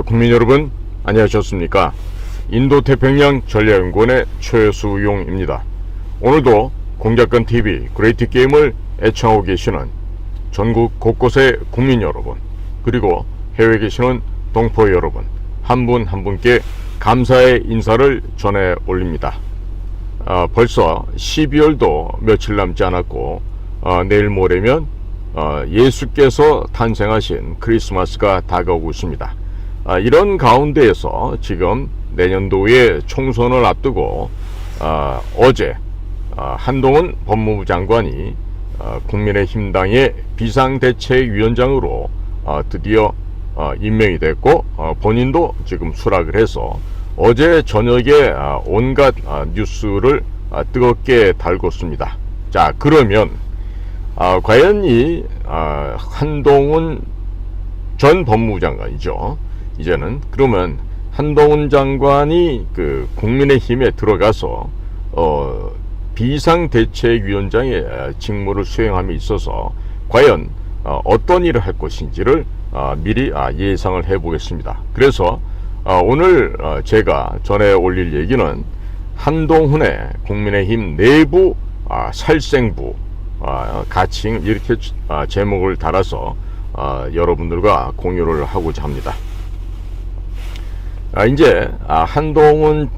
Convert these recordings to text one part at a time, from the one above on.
국민 여러분, 안녕하셨습니까? 인도태평양 전략연구원의 최수용입니다. 오늘도 공작권TV 그레이트 게임을 애청하고 계시는 전국 곳곳의 국민 여러분, 그리고 해외에 계시는 동포 여러분, 한 분 한 분께 감사의 인사를 전해 올립니다. 벌써 12월도 며칠 남지 않았고, 내일 모레면 예수께서 탄생하신 크리스마스가 다가오고 있습니다. 이런 가운데에서 지금 내년도에 총선을 앞두고 어제 한동훈 법무부 장관이 국민의힘당의 비상대책위원장으로 드디어 임명이 됐고, 본인도 지금 수락을 해서 어제 저녁에 온갖 뉴스를 뜨겁게 달궜습니다. 자, 그러면 과연 이 한동훈 전 법무부 장관이죠. 이제는 그러면 한동훈 장관이 그 국민의힘에 들어가서 비상대책위원장의 직무를 수행함에 있어서 과연 어떤 일을 할 것인지를 미리 예상을 해보겠습니다. 그래서 오늘 제가 전해 올릴 얘기는 한동훈의 국민의힘 내부 살생부 가칭, 이렇게 제목을 달아서 여러분들과 공유를 하고자 합니다. 이제 한동훈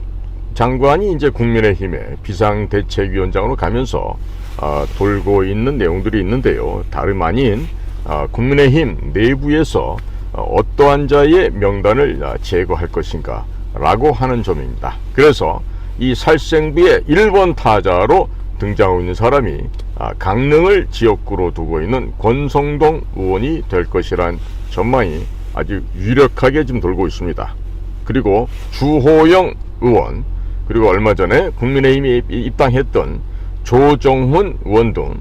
장관이 이제 국민의힘의 비상대책위원장으로 가면서 돌고 있는 내용들이 있는데요. 다름 아닌 국민의힘 내부에서 어떠한 자의 명단을 제거할 것인가 라고 하는 점입니다. 그래서 이 살생부의 1번 타자로 등장하고 있는 사람이 강릉을 지역구로 두고 있는 권성동 의원이 될 것이란 전망이 아주 유력하게 지금 돌고 있습니다. 그리고 주호영 의원, 그리고 얼마 전에 국민의힘에 입당했던 조정훈 의원 등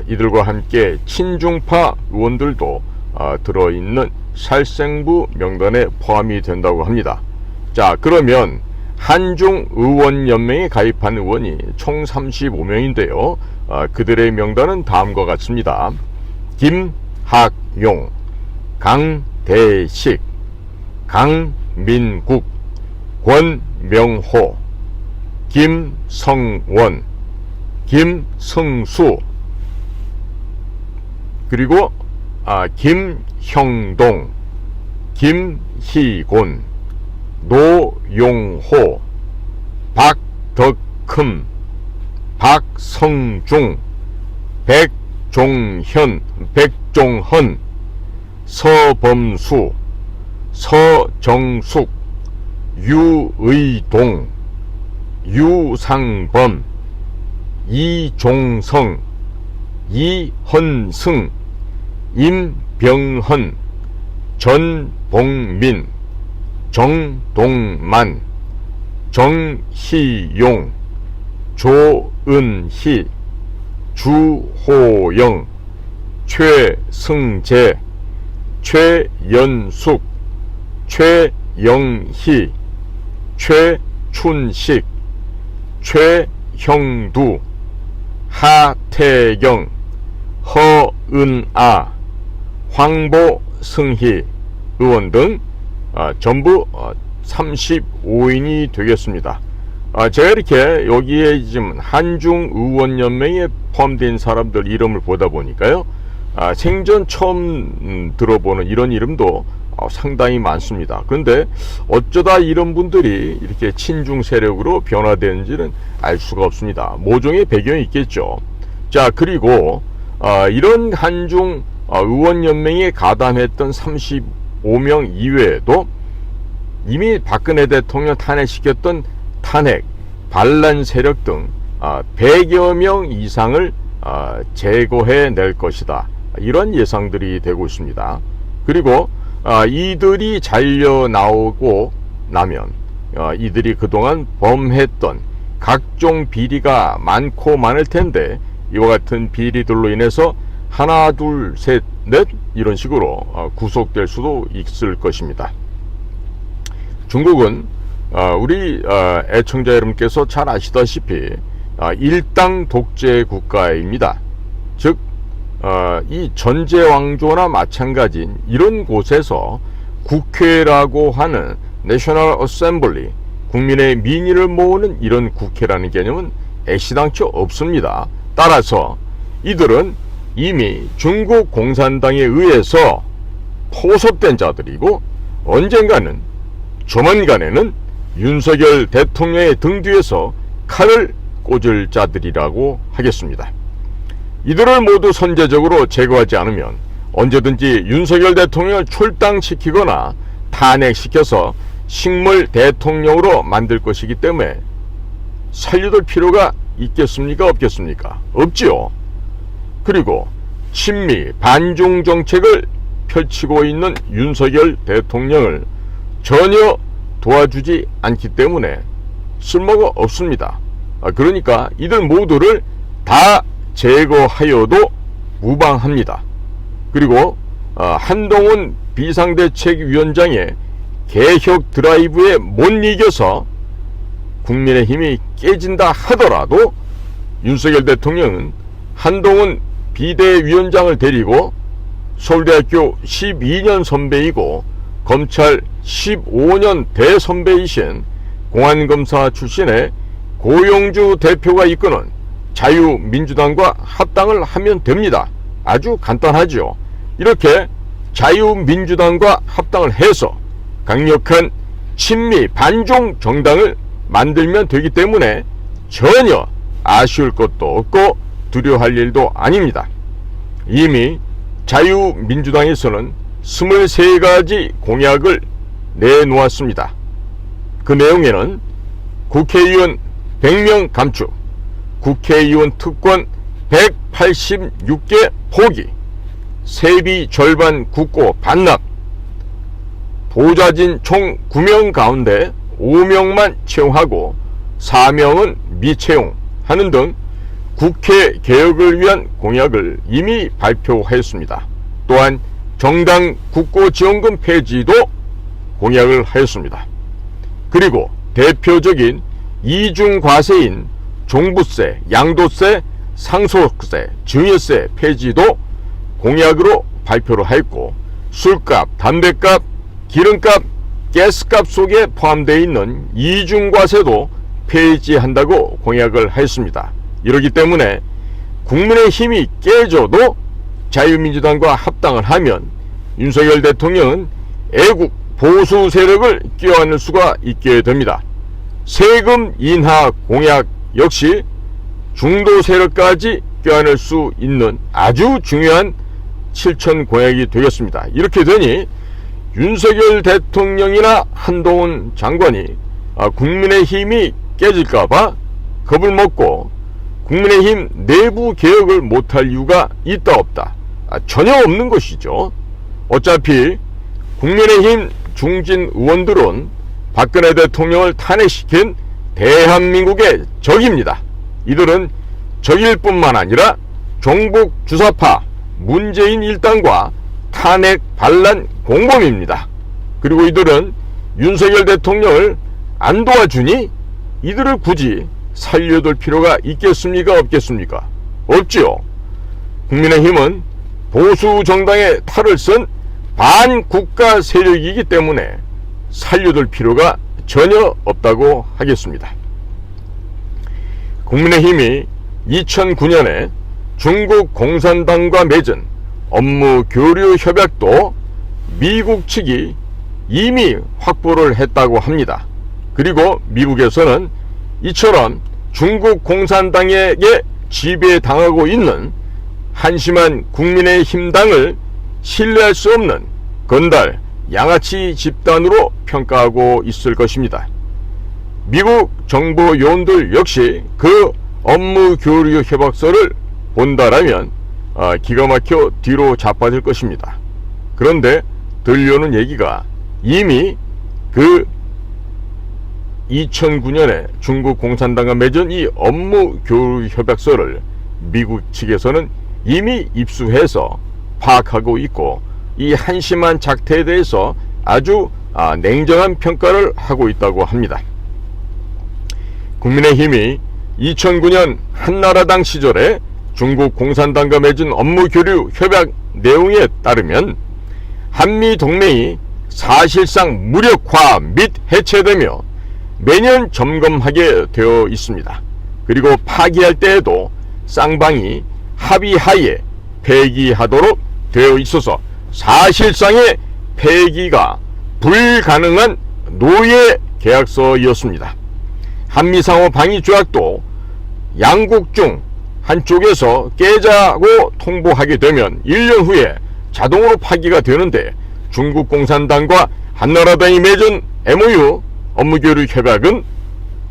이들과 함께 친중파 의원들도 들어있는 살생부 명단에 포함이 된다고 합니다. 자, 그러면 한중의원연맹에 가입한 의원이 총 35명인데요. 그들의 명단은 다음과 같습니다. 김학용, 강대식, 강민국, 권명호, 김성원, 김승수, 그리고 김형동, 김희곤, 노용호, 박덕흠, 박성중, 백종헌, 서범수, 서정숙, 유의동, 유상범, 이종성, 이헌승, 임병헌, 전봉민, 정동만, 정희용, 조은희, 주호영, 최승재, 최연숙, 최영희, 최춘식, 최형두, 하태경, 허은아, 황보승희 의원 등 전부 35인이 되겠습니다. 제가 이렇게 여기에 지금 한중의원연맹에 포함된 사람들 이름을 보다 보니까요, 생전 처음 들어보는 이런 이름도 상당히 많습니다. 그런데 어쩌다 이런 분들이 이렇게 친중 세력으로 변화되는지는 알 수가 없습니다. 모종의 배경이 있겠죠. 자, 그리고 이런 한중 의원연맹에 가담했던 35명 이외에도 이미 박근혜 대통령 탄핵시켰던 탄핵, 반란 세력 등 100여 명 이상을 제거해낼 것이다, 이런 예상들이 되고 있습니다. 그리고 이들이 잘려 나오고 나면 이들이 그동안 범했던 각종 비리가 많고 많을 텐데, 이와 같은 비리들로 인해서 하나 둘 셋 넷 이런 식으로 구속될 수도 있을 것입니다. 중국은 우리 애청자 여러분께서 잘 아시다시피 일당 독재 국가입니다. 즉 이 전제왕조나 마찬가지인 이런 곳에서 국회라고 하는 내셔널 어셈블리, 국민의 민의를 모으는 이런 국회라는 개념은 애시당초 없습니다. 따라서 이들은 이미 중국 공산당에 의해서 포섭된 자들이고 언젠가는 조만간에는 윤석열 대통령의 등 뒤에서 칼을 꽂을 자들이라고 하겠습니다. 이들을 모두 선제적으로 제거하지 않으면 언제든지 윤석열 대통령을 출당시키거나 탄핵시켜서 식물 대통령으로 만들 것이기 때문에 살려둘 필요가 있겠습니까? 없겠습니까? 없지요. 그리고 친미 반중 정책을 펼치고 있는 윤석열 대통령을 전혀 도와주지 않기 때문에 쓸모가 없습니다. 그러니까 이들 모두를 다 제거하여도 무방합니다. 그리고 한동훈 비상대책위원장의 개혁 드라이브에 못 이겨서 국민의힘이 깨진다 하더라도 윤석열 대통령은 한동훈 비대위원장을 데리고 서울대학교 12년 선배이고 검찰 15년 대선배이신 공안검사 출신의 고영주 대표가 이끄는 자유민주당과 합당을 하면 됩니다. 아주 간단하죠. 이렇게 자유민주당과 합당을 해서 강력한 친미 반중 정당을 만들면 되기 때문에 전혀 아쉬울 것도 없고 두려워할 일도 아닙니다. 이미 자유민주당에서는 23가지 공약을 내놓았습니다. 그 내용에는 국회의원 100명 감축, 국회의원 특권 186개 포기, 세비 절반 국고 반납, 보좌진 총 9명 가운데 5명만 채용하고 4명은 미채용 하는 등 국회 개혁을 위한 공약을 이미 발표하였습니다. 또한 정당 국고지원금 폐지도 공약을 하였습니다. 그리고 대표적인 이중과세인 종부세, 양도세, 상속세, 증여세 폐지도 공약으로 발표를 하였고 술값, 담배값, 기름값, 가스값 속에 포함되어 있는 이중과세도 폐지한다고 공약을 하였습니다. 이러기 때문에 국민의힘이 깨져도 자유민주당과 합당을 하면 윤석열 대통령은 애국 보수 세력을 껴안을 수가 있게 됩니다. 세금 인하 공약 역시 중도 세력까지 껴안을 수 있는 아주 중요한 실천 공약이 되겠습니다. 이렇게 되니 윤석열 대통령이나 한동훈 장관이 국민의힘이 깨질까봐 겁을 먹고 국민의힘 내부 개혁을 못할 이유가 있다 없다? 전혀 없는 것이죠. 어차피 국민의힘 중진 의원들은 박근혜 대통령을 탄핵시킨 대한민국의 적입니다. 이들은 적일 뿐만 아니라 종북 주사파 문재인 일당과 탄핵 반란 공범입니다. 그리고 이들은 윤석열 대통령을 안 도와주니 이들을 굳이 살려둘 필요가 있겠습니까? 없겠습니까? 없지요. 국민의힘은 보수 정당의 탈을 쓴 반국가 세력이기 때문에 살려둘 필요가 전혀 없다고 하겠습니다. 국민의힘이 2009년에 중국 공산당과 맺은 업무 교류 협약도 미국 측이 이미 확보를 했다고 합니다. 그리고 미국에서는 이처럼 중국 공산당에게 지배당하고 있는 한심한 국민의힘당을 신뢰할 수 없는 건달 양아치 집단으로 평가하고 있을 것입니다. 미국 정보 요원들 역시 그 업무 교류 협약서를 본다라면 기가 막혀 뒤로 자빠질 것입니다. 그런데 들려오는 얘기가 이미 그 2009년에 중국 공산당과 맺은 이 업무 교류 협약서를 미국 측에서는 이미 입수해서 파악하고 있고 이 한심한 작태에 대해서 아주 냉정한 평가를 하고 있다고 합니다. 국민의힘이 2009년 한나라당 시절에 중국 공산당과 맺은 업무 교류 협약 내용에 따르면 한미 동맹이 사실상 무력화 및 해체되며 매년 점검하게 되어 있습니다. 그리고 파기할 때에도 쌍방이 합의하에 폐기하도록 되어 있어서 사실상의 폐기가 불가능한 노예 계약서였습니다. 한미상호 방위조약도 양국 중 한쪽에서 깨자고 통보하게 되면 1년 후에 자동으로 파기가 되는데, 중국 공산당과 한나라당이 맺은 MOU 업무교류 협약은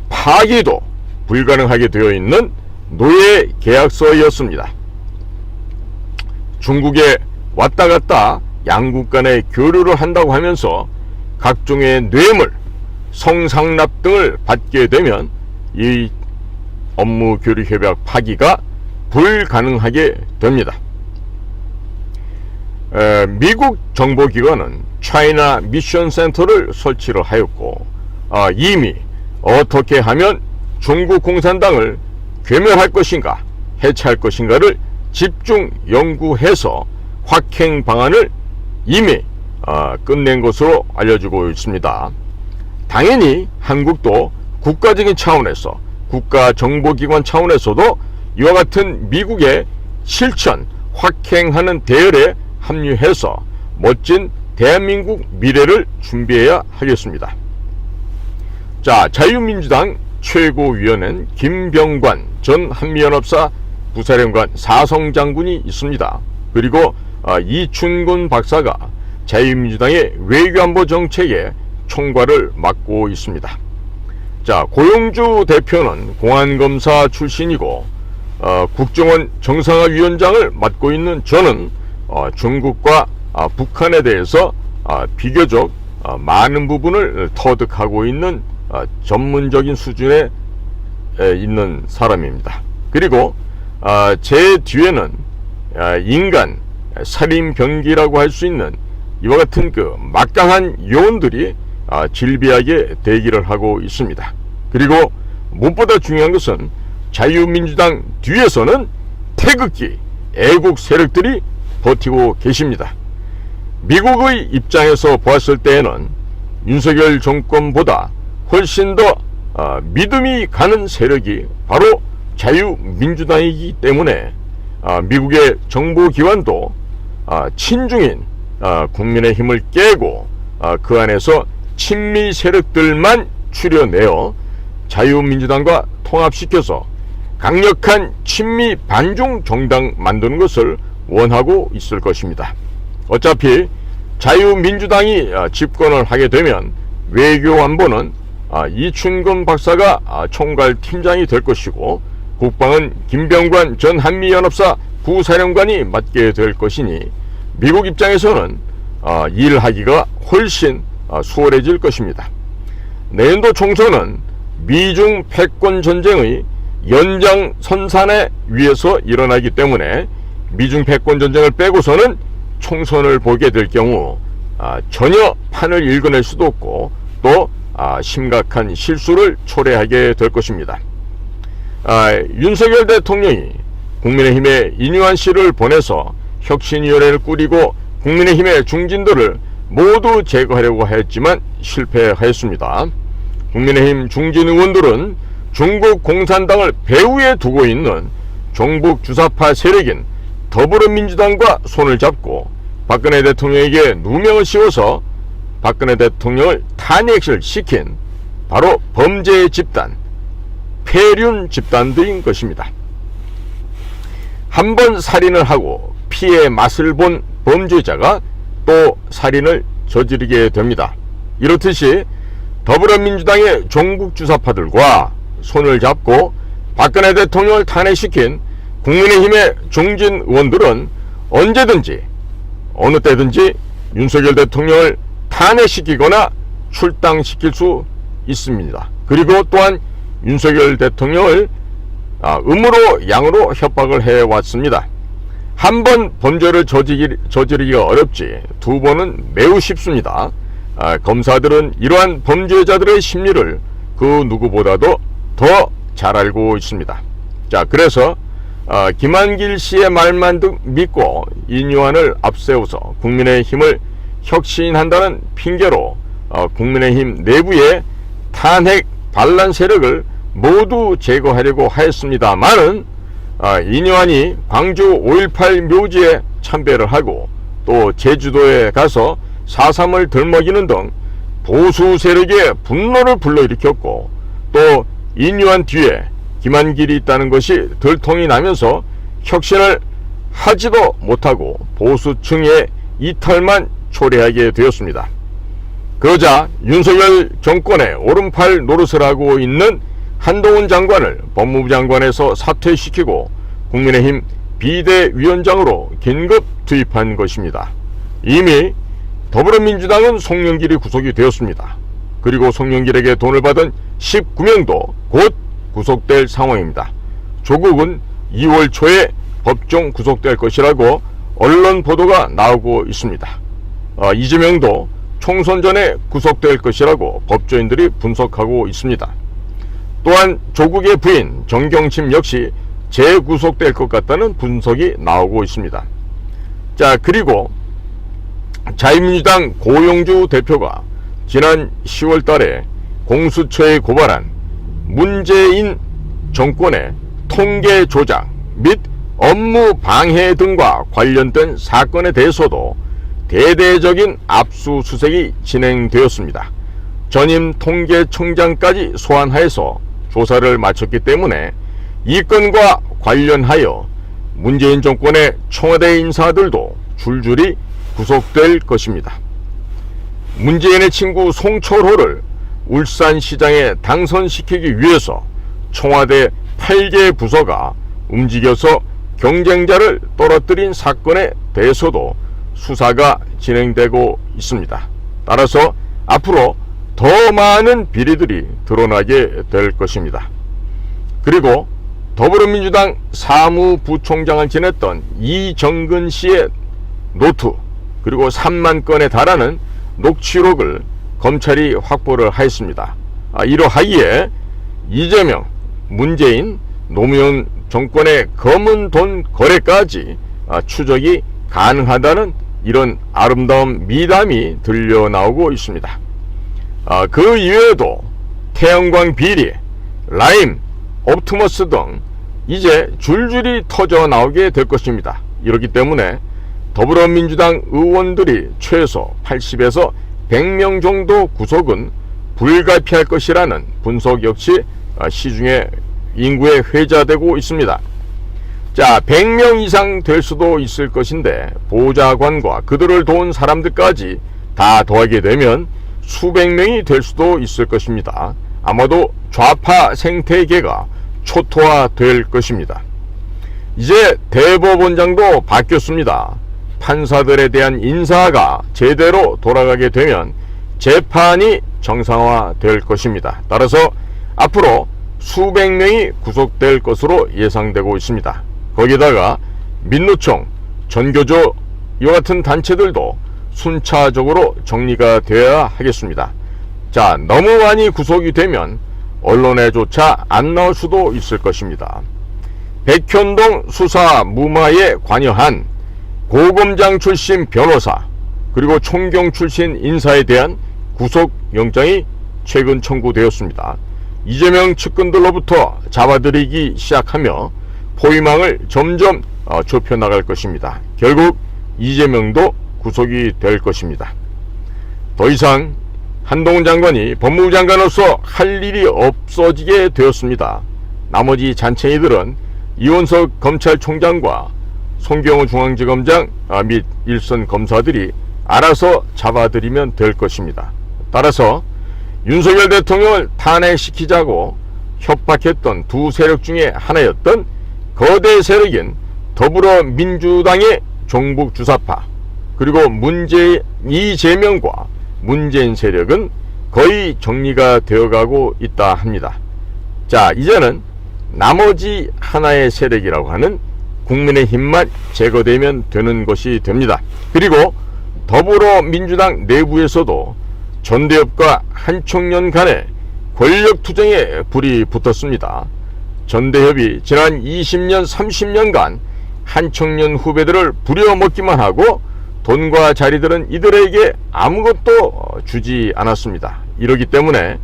파기도 불가능하게 되어 있는 노예 계약서였습니다. 중국에 왔다 갔다 양국 간의 교류를 한다고 하면서 각종의 뇌물, 성상납 등을 받게 되면 이 업무교류협약 파기가 불가능하게 됩니다. 미국 정보기관은 차이나 미션 센터를 설치를 하였고, 이미 어떻게 하면 중국 공산당을 괴멸할 것인가, 해체할 것인가를 집중 연구해서 확행 방안을 이미 끝낸 것으로 알려지고 있습니다. 당연히 한국도 국가적인 차원에서, 국가정보기관 차원에서도 이와 같은 미국의 실천 확행하는 대열에 합류해서 멋진 대한민국 미래를 준비해야 하겠습니다. 자, 자유민주당 최고위원은 김병관 전 한미연합사 부사령관 사성장군이 있습니다. 그리고 이춘곤 박사가 자유민주당의 외교안보 정책의 총괄을 맡고 있습니다. 자, 고용주 대표는 공안검사 출신이고 국정원 정상화위원장을 맡고 있는 저는 중국과 북한에 대해서 비교적 많은 부분을 터득하고 있는 전문적인 수준에 있는 사람입니다. 그리고 제 뒤에는 인간 살인병기라고 할 수 있는 이와 같은 그 막강한 요원들이 질비하게 대기를 하고 있습니다. 그리고 무엇보다 중요한 것은 자유민주당 뒤에서는 태극기 애국 세력들이 버티고 계십니다. 미국의 입장에서 보았을 때에는 윤석열 정권보다 훨씬 더 믿음이 가는 세력이 바로 자유민주당이기 때문에 미국의 정보기관도 친중인 국민의힘을 깨고 그 안에서 친미 세력들만 추려내어 자유민주당과 통합시켜서 강력한 친미 반중 정당 만드는 것을 원하고 있을 것입니다. 어차피 자유민주당이 집권을 하게 되면 외교안보는 이춘곤 박사가 총괄 팀장이 될 것이고, 국방은 김병관 전 한미연합사 부사령관이 맡게 될 것이니 미국 입장에서는 일하기가 훨씬 수월해질 것입니다. 내년도 총선은 미중 패권 전쟁의 연장선상에 위에서 일어나기 때문에 미중 패권 전쟁을 빼고서는 총선을 보게 될 경우 전혀 판을 읽어낼 수도 없고 또 심각한 실수를 초래하게 될 것입니다. 윤석열 대통령이 국민의힘에 인유한 씨를 보내서 혁신위원회를 꾸리고 국민의힘의 중진들을 모두 제거하려고 했지만 실패하였습니다. 국민의힘 중진 의원들은 중국 공산당을 배후에 두고 있는 종북 주사파 세력인 더불어민주당과 손을 잡고 박근혜 대통령에게 누명을 씌워서 박근혜 대통령을 탄핵을 시킨 바로 범죄 집단, 폐륜 집단들인 것입니다. 한 번 살인을 하고 피해 맛을 본 범죄자가 또 살인을 저지르게 됩니다. 이렇듯이 더불어민주당의 종북 주사파들과 손을 잡고 박근혜 대통령을 탄핵시킨 국민의힘의 중진 의원들은 언제든지 어느 때든지 윤석열 대통령을 탄핵시키거나 출당시킬 수 있습니다. 그리고 또한 윤석열 대통령을 음으로 양으로 협박을 해왔습니다. 한 번 범죄를 저지르기가 어렵지 두 번은 매우 쉽습니다. 검사들은 이러한 범죄자들의 심리를 그 누구보다도 더 잘 알고 있습니다. 자, 그래서 김한길 씨의 말만 믿고 인유한을 앞세워서 국민의힘을 혁신한다는 핑계로 국민의힘 내부의 탄핵 반란 세력을 모두 제거하려고 하였습니다만은 인요한이 광주 5.18 묘지에 참배를 하고 또 제주도에 가서 4.3을 들먹이는 등 보수 세력의 분노를 불러일으켰고, 또 인요한 뒤에 김한길이 있다는 것이 들통이 나면서 혁신을 하지도 못하고 보수층의 이탈만 초래하게 되었습니다. 그러자 윤석열 정권의 오른팔 노릇을 하고 있는 한동훈 장관을 법무부 장관에서 사퇴시키고 국민의힘 비대위원장으로 긴급 투입한 것입니다. 이미 더불어민주당은 송영길이 구속이 되었습니다. 그리고 송영길에게 돈을 받은 19명도 곧 구속될 상황입니다. 조국은 2월 초에 법정 구속될 것이라고 언론 보도가 나오고 있습니다. 이재명도 총선 전에 구속될 것이라고 법조인들이 분석하고 있습니다. 또한 조국의 부인 정경심 역시 재구속될 것 같다는 분석이 나오고 있습니다. 자, 그리고 자유민주당 고용주 대표가 지난 10월 달에 공수처에 고발한 문재인 정권의 통계 조작 및 업무 방해 등과 관련된 사건에 대해서도 대대적인 압수수색이 진행되었습니다. 전임 통계청장까지 소환하여서 조사를 마쳤기 때문에 이 건과 관련하여 문재인 정권의 청와대 인사들도 줄줄이 구속될 것입니다. 문재인의 친구 송철호를 울산시장에 당선시키기 위해서 청와대 8개 부서가 움직여서 경쟁자를 떨어뜨린 사건에 대해서도 수사가 진행되고 있습니다. 따라서 앞으로 더 많은 비리들이 드러나게 될 것입니다. 그리고 더불어민주당 사무부총장을 지냈던 이정근 씨의 노트, 그리고 3만 건에 달하는 녹취록을 검찰이 확보를 하였습니다. 이러하기에 이재명, 문재인, 노무현 정권의 검은 돈 거래까지 추적이 가능하다는 이런 아름다운 미담이 들려 나오고 있습니다. 그 이외에도 태양광 비리, 라임, 옵티머스 등 이제 줄줄이 터져 나오게 될 것입니다. 이렇기 때문에 더불어민주당 의원들이 최소 80에서 100명 정도 구속은 불가피할 것이라는 분석 역시 시중에 인구에 회자되고 있습니다. 자, 100명 이상 될 수도 있을 것인데 보좌관과 그들을 도운 사람들까지 다 더하게 되면 수백 명이 될 수도 있을 것입니다. 아마도 좌파 생태계가 초토화될 것입니다. 이제 대법원장도 바뀌었습니다. 판사들에 대한 인사가 제대로 돌아가게 되면 재판이 정상화될 것입니다. 따라서 앞으로 수백 명이 구속될 것으로 예상되고 있습니다. 거기다가 민노총, 전교조 이와 같은 단체들도 순차적으로 정리가 되어야 하겠습니다. 자, 너무 많이 구속이 되면 언론에조차 안 나올 수도 있을 것입니다. 백현동 수사 무마에 관여한 고검장 출신 변호사, 그리고 총경 출신 인사에 대한 구속영장이 최근 청구되었습니다. 이재명 측근들로부터 잡아들이기 시작하며 포위망을 점점 좁혀나갈 것입니다. 결국 이재명도 구속이 될 것입니다. 더 이상 한동훈 장관이 법무부 장관으로서 할 일이 없어지게 되었습니다. 나머지 잔챙이들은 이원석 검찰총장과 송경호 중앙지검장 및 일선 검사들이 알아서 잡아들이면 될 것입니다. 따라서 윤석열 대통령을 탄핵시키자고 협박했던 두 세력 중에 하나였던 거대 세력인 더불어민주당의 종북주사파, 그리고 이재명과 문재인 세력은 거의 정리가 되어가고 있다 합니다. 자, 이제는 나머지 하나의 세력이라고 하는 국민의힘만 제거되면 되는 것이 됩니다. 그리고 더불어민주당 내부에서도 전대협과 한총련 간에 권력투쟁에 불이 붙었습니다. 전대협이 지난 20년 30년간 한총련 후배들을 부려먹기만 하고 돈과 자리들은 이들에게 아무것도 주지 않았습니다. 이러기 때문에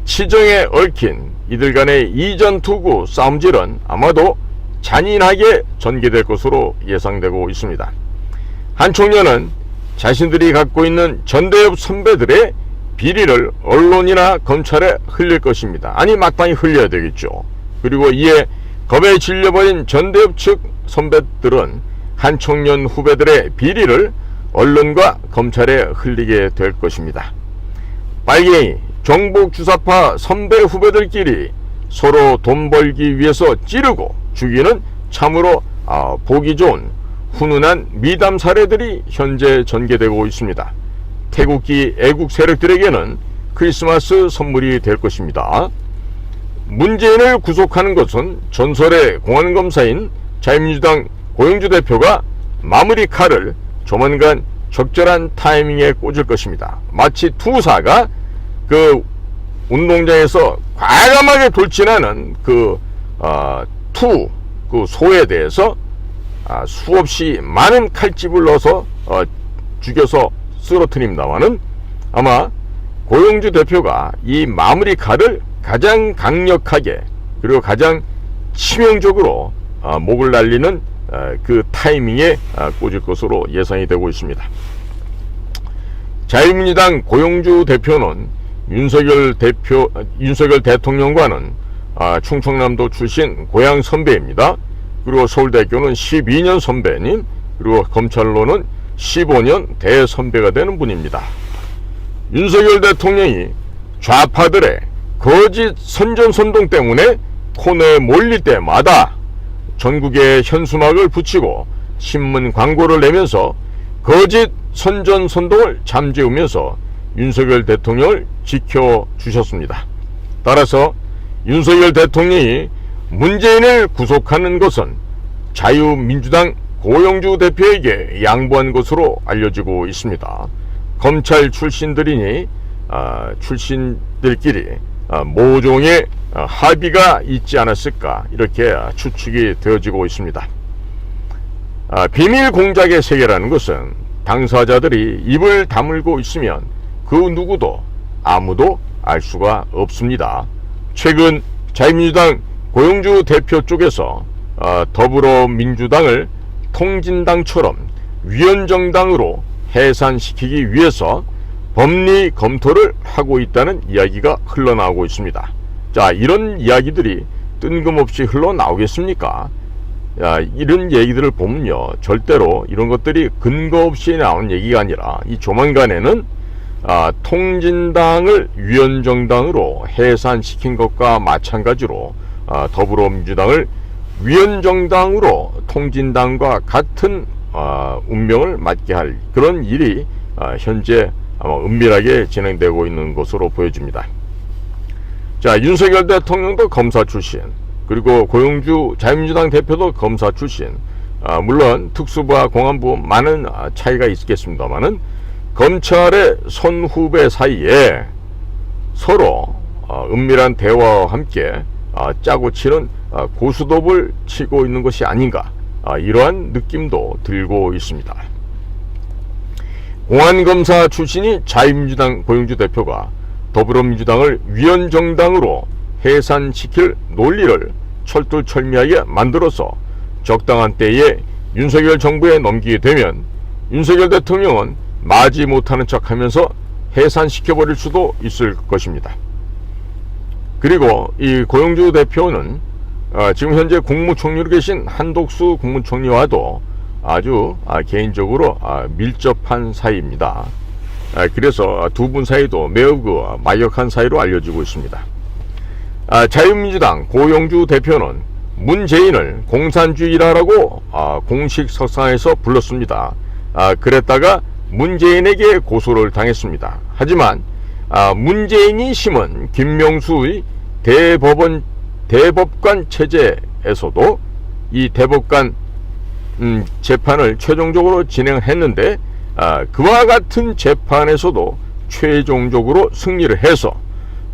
치정에 얽힌 이들 간의 이전 투구 싸움질은 아마도 잔인하게 전개될 것으로 예상되고 있습니다. 한 청년은 자신들이 갖고 있는 전대협 선배들의 비리를 언론이나 검찰에 흘릴 것입니다. 아니, 마땅히 흘려야 되겠죠. 그리고 이에 겁에 질려버린 전대협 측 선배들은 한 청년 후배들의 비리를 언론과 검찰에 흘리게 될 것입니다. 빨갱이, 정복 주사파 선배 후배들끼리 서로 돈 벌기 위해서 찌르고 죽이는 참으로 보기 좋은 훈훈한 미담 사례들이 현재 전개되고 있습니다. 태극기 애국 세력들에게는 크리스마스 선물이 될 것입니다. 문재인을 구속하는 것은 전설의 공안검사인 자유민주당 고영주 대표가 마무리 칼을 조만간 적절한 타이밍에 꽂을 것입니다. 마치 투사가 그 운동장에서 과감하게 돌진하는 그 소에 대해서 수없이 많은 칼집을 넣어서 죽여서 쓰러뜨립니다마는 아마 고영주 대표가 이 마무리 칼을 가장 강력하게 그리고 가장 치명적으로 목을 날리는 그 타이밍에 꽂을 것으로 예상이 되고 있습니다. 자유민주당 고영주 대표는 윤석열 대통령과는 충청남도 출신 고향 선배입니다. 그리고 서울대학교는 12년 선배님, 그리고 검찰로는 15년 대선배가 되는 분입니다. 윤석열 대통령이 좌파들의 거짓 선전선동 때문에 코너에 몰릴 때마다 전국에 현수막을 붙이고 신문 광고를 내면서 거짓 선전선동을 잠재우면서 윤석열 대통령을 지켜주셨습니다. 따라서 윤석열 대통령이 문재인을 구속하는 것은 자유민주당 고영주 대표에게 양보한 것으로 알려지고 있습니다. 검찰 출신들이니 출신들끼리 모종의 합의가 있지 않았을까 이렇게 추측이 되어지고 있습니다. 비밀 공작의 세계라는 것은 당사자들이 입을 다물고 있으면 그 누구도 아무도 알 수가 없습니다. 최근 자유민주당 고영주 대표 쪽에서 더불어민주당을 통진당처럼 위헌정당으로 해산시키기 위해서 법리 검토를 하고 있다는 이야기가 흘러나오고 있습니다. 자, 이런 이야기들이 뜬금없이 흘러나오겠습니까? 이런 얘기들을 보면요, 절대로 이런 것들이 근거 없이 나오는 얘기가 아니라 이 조만간에는 통진당을 위헌정당으로 해산시킨 것과 마찬가지로 더불어민주당을 위헌정당으로 통진당과 같은 운명을 맞게 할 그런 일이 현재 아마 은밀하게 진행되고 있는 것으로 보여집니다. 자, 윤석열 대통령도 검사 출신, 그리고 고영주 자유민주당 대표도 검사 출신, 물론 특수부와 공안부 많은 차이가 있겠습니다만은 검찰의 선후배 사이에 서로 은밀한 대화와 함께 짜고 치는 고스톱을 치고 있는 것이 아닌가, 이러한 느낌도 들고 있습니다. 공안검사 출신이 자유민주당 고영주 대표가 더불어민주당을 위헌정당으로 해산시킬 논리를 철두철미하게 만들어서 적당한 때에 윤석열 정부에 넘기게 되면 윤석열 대통령은 마지 못하는 척하면서 해산시켜버릴 수도 있을 것입니다. 그리고 이 고영주 대표는 지금 현재 국무총리로 계신 한독수 국무총리와도 아주 개인적으로 밀접한 사이입니다. 그래서 두 분 사이도 매우 마역한 사이로 알려지고 있습니다. 자유민주당 고영주 대표는 문재인을 공산주의라고 공식 석상에서 불렀습니다. 그랬다가 문재인에게 고소를 당했습니다. 하지만 문재인이 심은 김명수의 대법관 체제에서도 이 대법관 재판을 최종적으로 진행했는데 그와 같은 재판에서도 최종적으로 승리를 해서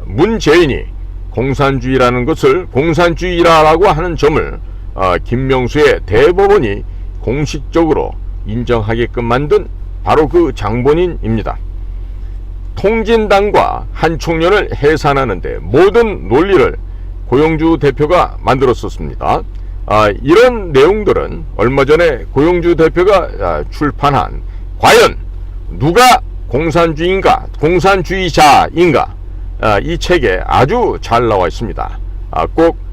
문재인이 공산주의라는 것을 공산주의라고 하는 점을 김명수의 대법원이 공식적으로 인정하게끔 만든 바로 그 장본인입니다. 통진당과 한 청년을 해산하는데 모든 논리를 고영주 대표가 만들었었습니다. 이런 내용들은 얼마 전에 고영주 대표가 출판한 과연 누가 공산주의자인가 이 책에 아주 잘 나와 있습니다. 꼭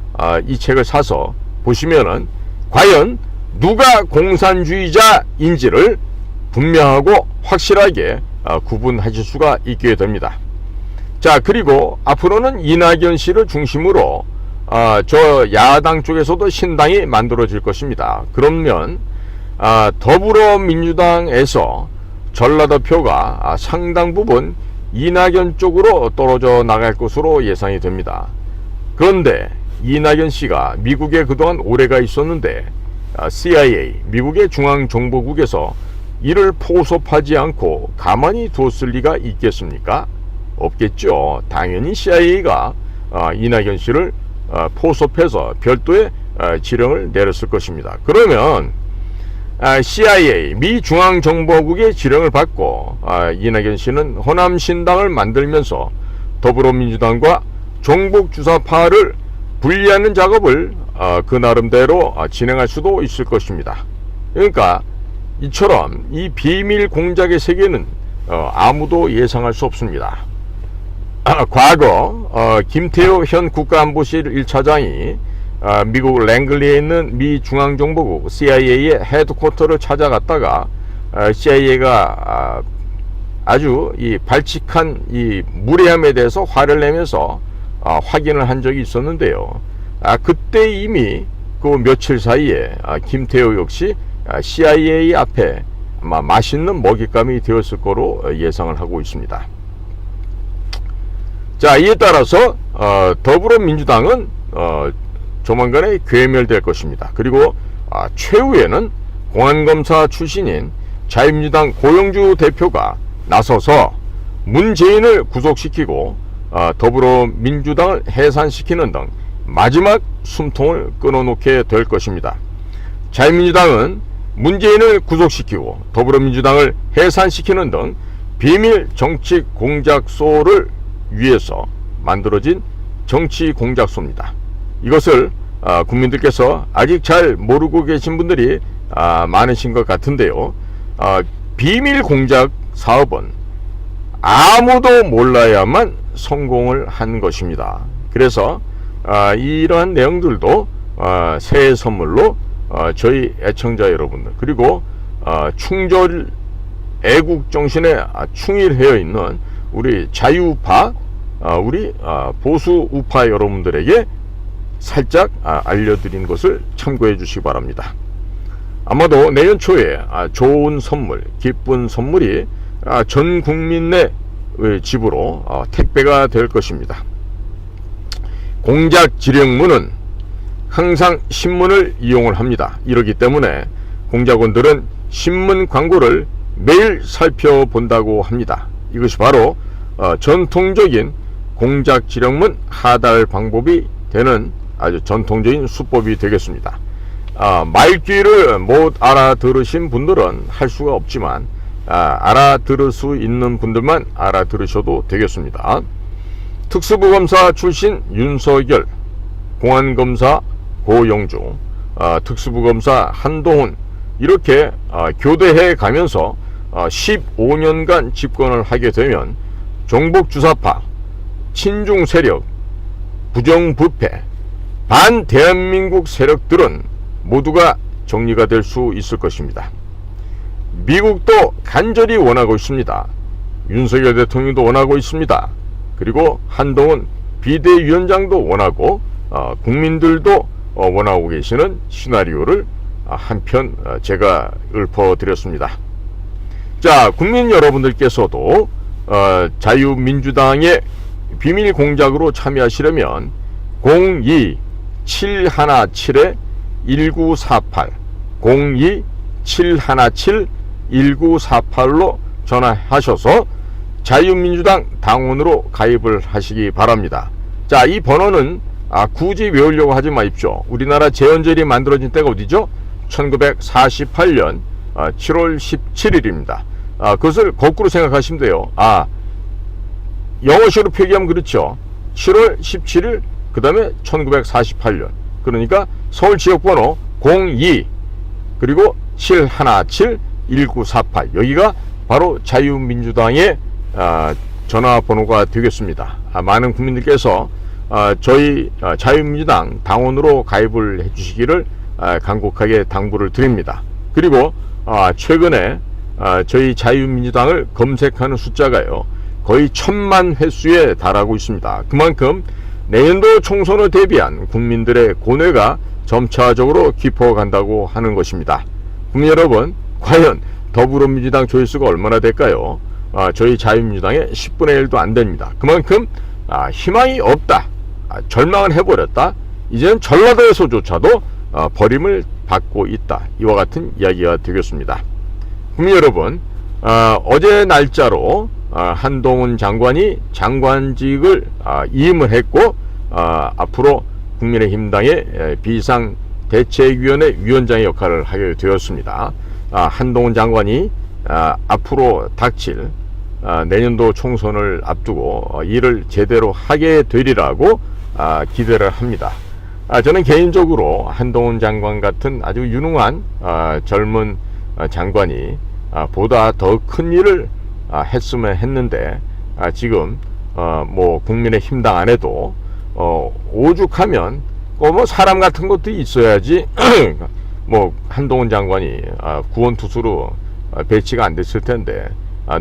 이 책을 사서 보시면은 과연 누가 공산주의자인지를 분명하고 확실하게 구분하실 수가 있게 됩니다. 자, 그리고 앞으로는 이낙연 씨를 중심으로 저 야당 쪽에서도 신당이 만들어질 것입니다. 그러면 더불어민주당에서 전라도 표가 상당 부분 이낙연 쪽으로 떨어져 나갈 것으로 예상이 됩니다. 그런데 이낙연 씨가 미국에 그동안 오래가 있었는데 CIA, 미국의 중앙정보국에서 이를 포섭하지 않고 가만히 두었을 리가 있겠습니까? 없겠죠. 당연히 CIA가 이낙연 씨를 포섭해서 별도의 지령을 내렸을 것입니다. 그러면 CIA, 미 중앙정보국의 지령을 받고 이낙연 씨는 호남신당을 만들면서 더불어민주당과 종북주사파를 분리하는 작업을 그 나름대로 진행할 수도 있을 것입니다. 그러니까 이처럼 이 비밀 공작의 세계는 아무도 예상할 수 없습니다. 과거 김태호 현 국가안보실 1차장이 미국 랭글리에 있는 미 중앙정보국 CIA의 헤드쿼터를 찾아갔다가 CIA가 아주 이 발칙한 이 무례함에 대해서 화를 내면서 확인을 한 적이 있었는데요. 그때 이미 그 며칠 사이에 김태호 역시 CIA 앞에 아마 맛있는 먹잇감이 되었을 거로 예상을 하고 있습니다. 자, 이에 따라서 더불어민주당은 조만간에 괴멸될 것입니다. 그리고 최후에는 공안검사 출신인 자유민주당 고영주 대표가 나서서 문재인을 구속시키고 더불어민주당을 해산시키는 등 마지막 숨통을 끊어놓게 될 것입니다. 자유민주당은 문재인을 구속시키고 더불어민주당을 해산시키는 등 비밀 정치 공작소를 위해서 만들어진 정치 공작소입니다. 이것을 국민들께서 아직 잘 모르고 계신 분들이 많으신 것 같은데요. 비밀 공작 사업은 아무도 몰라야만 성공을 한 것입니다. 그래서 이러한 내용들도 새해 선물로 저희 애청자 여러분들, 그리고 충절 애국 정신에 충실하여 있는 우리 자유우파, 우리 보수 우파 여러분들에게 살짝 알려드린 것을 참고해 주시기 바랍니다. 아마도 내년 초에 좋은 선물, 기쁜 선물이 전 국민의 집으로 택배가 될 것입니다. 공작 지령문은 항상 신문을 이용을 합니다. 이러기 때문에 공작원들은 신문 광고를 매일 살펴본다고 합니다. 이것이 바로 전통적인 공작 지령문 하달 방법이 되는 아주 전통적인 수법이 되겠습니다. 말귀를 못 알아들으신 분들은 할 수가 없지만 알아들을 수 있는 분들만 알아들으셔도 되겠습니다. 특수부검사 출신 윤석열, 공안검사 고영주, 특수부검사 한동훈, 이렇게 교대해 가면서 15년간 집권을 하게 되면 종북주사파, 친중세력, 부정부패, 반대한민국 세력들은 모두가 정리가 될 수 있을 것입니다. 미국도 간절히 원하고 있습니다. 윤석열 대통령도 원하고 있습니다. 그리고 한동훈 비대위원장도 원하고 국민들도 원하고 계시는 시나리오를 한편 제가 읊어드렸습니다. 자, 국민 여러분들께서도 자유민주당의 비밀 공작으로 참여하시려면 02-717-1948 02-717-1948로 전화하셔서 자유민주당 당원으로 가입을 하시기 바랍니다. 자, 이 번호는 굳이 외우려고 하지 마십시오. 우리나라 제헌절이 만들어진 때가 어디죠? 1948년 7월 17일입니다. 그것을 거꾸로 생각하시면 돼요. 영어식으로 표기하면 그렇죠. 7월 17일 그 다음에 1948년 그러니까 서울 지역번호 02 그리고 717-1948 여기가 바로 자유민주당의 전화번호가 되겠습니다. 많은 국민들께서 저희 자유민주당 당원으로 가입을 해주시기를 간곡하게 당부를 드립니다. 그리고 최근에 저희 자유민주당을 검색하는 숫자가요 거의 1000만 횟수에 달하고 있습니다. 그만큼 내년도 총선을 대비한 국민들의 고뇌가 점차적으로 깊어간다고 하는 것입니다. 국민 여러분, 과연 더불어민주당 조회수가 얼마나 될까요? 저희 자유민주당의 10분의 1도 안 됩니다. 그만큼 희망이 없다, 절망을 해버렸다, 이제는 전라도에서조차도 버림을 받고 있다, 이와 같은 이야기가 되겠습니다. 국민 여러분, 어제 날짜로 한동훈 장관이 장관직을 이임을 했고 앞으로 국민의힘당의 비상대책위원회 위원장의 역할을 하게 되었습니다. 한동훈 장관이 앞으로 닥칠 내년도 총선을 앞두고 일을 제대로 하게 되리라고 기대를 합니다. 저는 개인적으로 한동훈 장관 같은 아주 유능한 젊은 장관이 보다 더 큰 일을 했으면 했는데 지금 뭐 국민의힘당 안에도 오죽하면 뭐 사람 같은 것도 있어야지 뭐 한동훈 장관이 구원투수로 배치가 안 됐을 텐데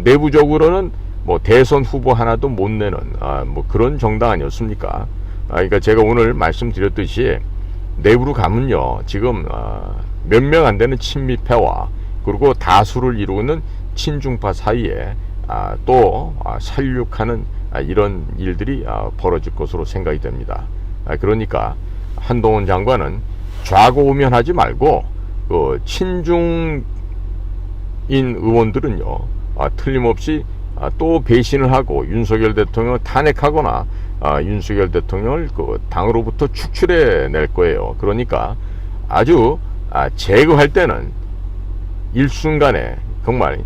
내부적으로는 뭐 대선 후보 하나도 못 내는 뭐 그런 정당 아니었습니까? 그러니까 제가 오늘 말씀드렸듯이 내부로 가면요 지금 몇 명 안 되는 친미패와 그리고 다수를 이루는 친중파 사이에 또 살육하는 이런 일들이 벌어질 것으로 생각이 됩니다. 그러니까 한동훈 장관은 좌고우면하지 말고 그 친중인 의원들은요 틀림없이 또 배신을 하고 윤석열 대통령을 탄핵하거나 윤석열 대통령을 그 당으로부터 축출해 낼 거예요. 그러니까 아주 제거할 때는 일순간에 정말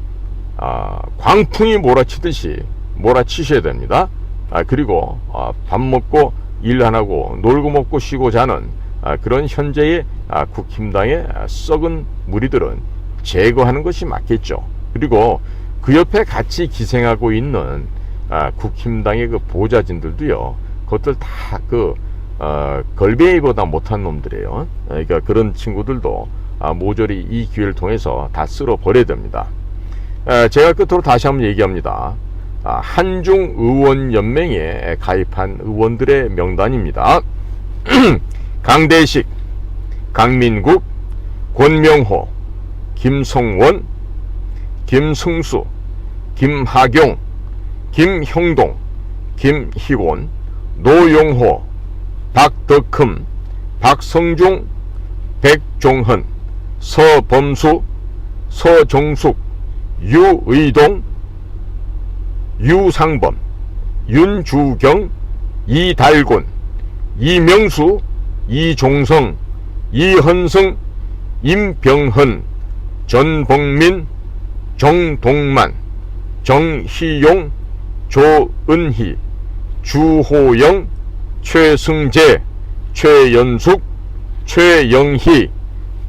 광풍이 몰아치듯이 몰아치셔야 됩니다. 그리고 밥 먹고 일 안 하고 놀고 먹고 쉬고 자는 그런 현재의 국힘당의 썩은 무리들은 제거하는 것이 맞겠죠. 그리고 그 옆에 같이 기생하고 있는 국힘당의 그 보좌진들도요 그것들 다 그 걸뱅이보다 못한 놈들이에요. 그러니까 그런 친구들도 모조리 이 기회를 통해서 다 쓸어버려야 됩니다. 제가 끝으로 다시 한번 얘기합니다. 한중의원연맹에 가입한 의원들의 명단입니다. 강대식, 강민국, 권명호, 김성원, 김승수, 김하경, 김형동, 김희곤, 노용호, 박덕흠, 박성중, 백종헌, 서범수, 서정숙, 유의동, 유상범, 윤주경, 이달곤, 이명수, 이종성, 이헌승, 임병헌, 전봉민, 정동만, 정희용, 조은희, 주호영, 최승재, 최연숙, 최영희,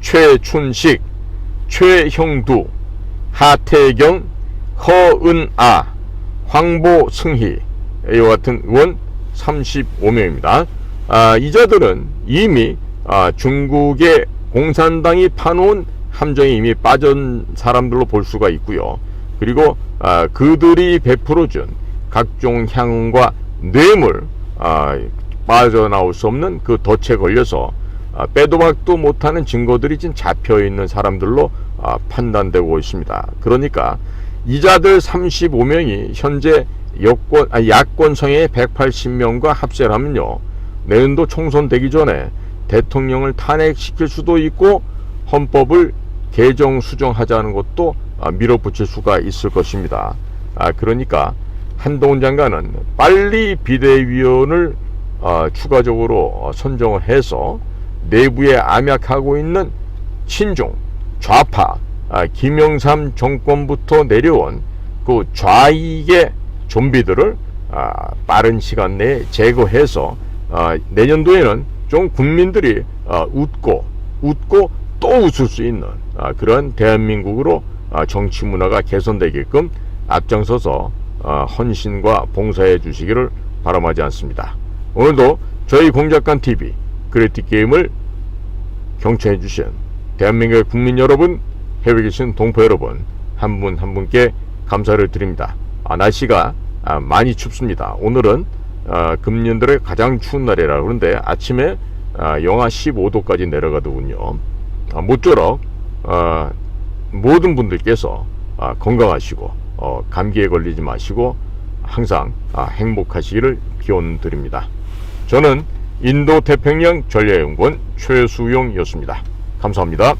최춘식, 최형두, 하태경, 허은아, 황보승희 이와 같은 의원 35명입니다. 이자들은 이미 중국의 공산당이 파놓은 함정에 이미 빠진 사람들로 볼 수가 있고요. 그리고 그들이 베풀어준 각종 향응과 뇌물 빠져나올 수 없는 그 덫에 걸려서 빼도 박도 못하는 증거들이 지금 잡혀있는 사람들로 판단되고 있습니다. 그러니까 이자들 35명이 현재 야권 성의 180명과 합세를 하면요 내년도 총선 되기 전에 대통령을 탄핵시킬 수도 있고 헌법을 개정 수정하자는 것도 밀어붙일 수가 있을 것입니다. 그러니까 한동훈 장관은 빨리 비대위원을 추가적으로 선정을 해서 내부에 암약하고 있는 친중, 좌파, 김영삼 정권부터 내려온 그 좌익의 좀비들을 빠른 시간 내에 제거해서 내년도에는 좀 국민들이 웃고 또 웃을 수 있는 그런 대한민국으로 정치 문화가 개선되게끔 앞장서서 헌신과 봉사해 주시기를 바람하지 않습니다. 오늘도 저희 공작관TV 그래티게임을 경청해 주신 대한민국의 국민 여러분, 해외에 계신 동포 여러분, 한 분 한 분께 감사를 드립니다. 날씨가 많이 춥습니다. 오늘은 금년들의 가장 추운 날이라 그러는데 아침에 영하 15도까지 내려가더군요. 모쪼록 모든 분들께서 건강하시고 감기에 걸리지 마시고 항상 행복하시기를 기원드립니다. 저는 인도태평양 전략연구원 최수용이었습니다. 감사합니다.